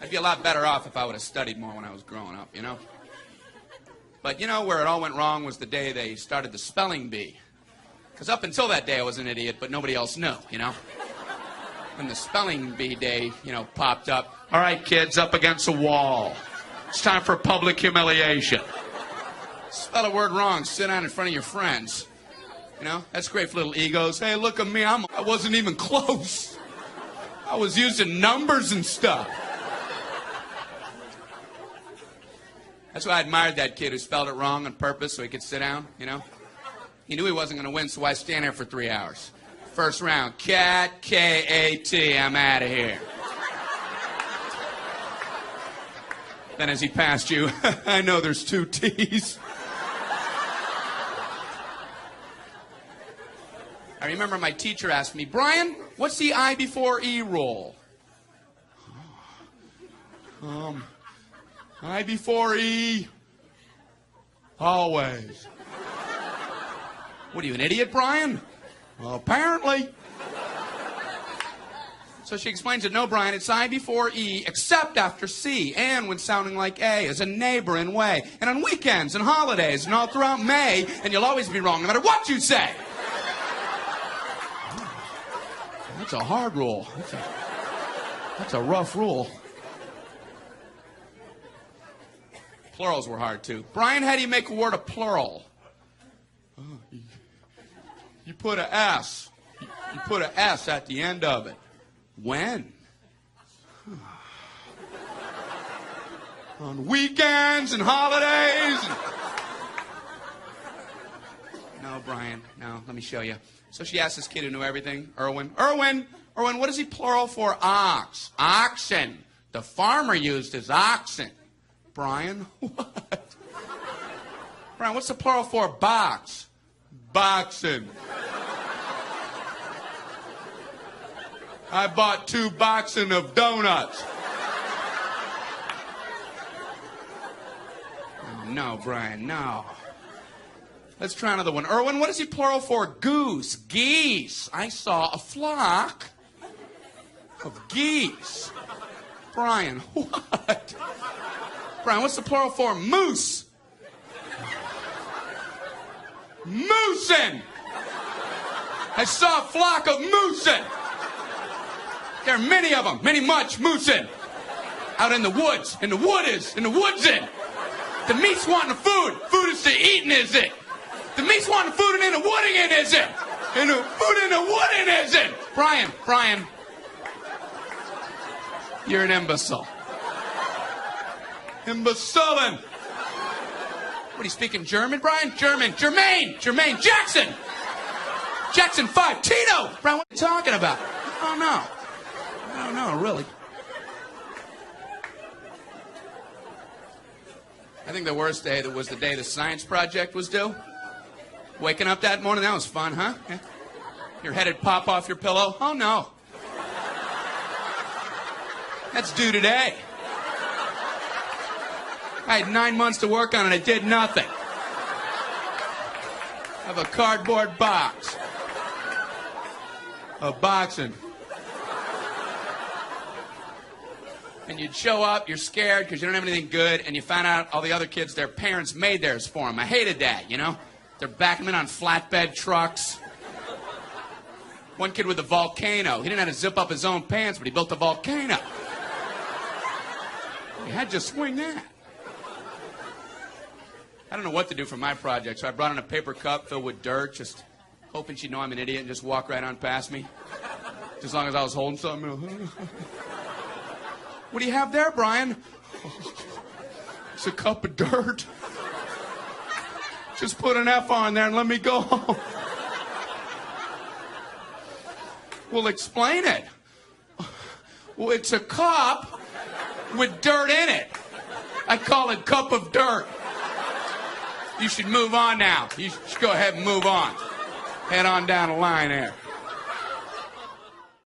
I'd be a lot better off if I would have studied more when I was growing up, you know? But you know where it all went wrong was the day they started the spelling bee. Because up until that day I was an idiot, but nobody else knew, you know? When the spelling bee day, you know, popped up, all right, kids, up against a wall. It's time for public humiliation. Spell a word wrong, sit down in front of your friends. You know, that's great for little egos. Hey, look at me, I wasn't even close. I was using numbers and stuff. That's why I admired that kid who spelled it wrong on purpose so he could sit down, you know? He knew he wasn't going to win, so why stand there for 3 hours? First round, cat, K-A-T, I'm out of here. Then as he passed you, I know there's 2 T's. I remember my teacher asked me, Brian, what's the I before E rule? I before E, always. What are you, an idiot, Brian? Well, apparently. So she explains it, no, Brian, it's I before E, except after C, and when sounding like A, as a neighboring way, and on weekends and holidays, and all throughout May, and you'll always be wrong, no matter what you say. That's a hard rule. That's a rough rule. Plurals were hard, too. Brian, how do you make a word a plural? You put a S. You put a S at the end of it. When? On weekends and holidays. No, Brian, no, let me show you. So she asked this kid who knew everything, Erwin, what is he plural for? Ox. Oxen. The farmer used his oxen. Brian, what? Brian, what's the plural for box? Boxing. I bought 2 boxing of donuts. No, Brian, no. Let's try another one. Erwin, what is he plural for? Goose. Geese. I saw a flock of geese. Brian, what? Brian, what's the plural for? Moose. Moosin'. I saw a flock of moosin'. There are many of them, much moosin'. Out in the woods, in the woodsin'. The meat's wanting the food. Food is to eatin', is it? The meat's wanting the food and in the wooding it, is it? And the food in the wooding, is it? Brian. You're an imbecile. Imbecilin'. What, are you speaking German, Brian? Jermaine Jackson. Jackson 5, Tito. Brian, what are you talking about? I don't know, really. I think the worst day was the day the science project was due. Waking up that morning, that was fun, huh? Yeah. Your head would pop off your pillow. Oh, no. That's due today. I had 9 months to work on it. I did nothing. I have a cardboard box of boxing. And you'd show up, you're scared because you don't have anything good, and you find out all the other kids, their parents made theirs for them. I hated that, you know? They're backing them in on flatbed trucks. One kid with a volcano. He didn't have to zip up his own pants, but he built a volcano. You had to swing that. I don't know what to do for my project, so I brought in a paper cup filled with dirt, just hoping she'd know I'm an idiot and just walk right on past me. Just as long as I was holding something. What do you have there, Brian? It's a cup of dirt. Just put an F on there and let me go home. Well, explain it. Well, it's a cup with dirt in it. I call it cup of dirt. You should move on now. You should go ahead and move on. Head on down the line there.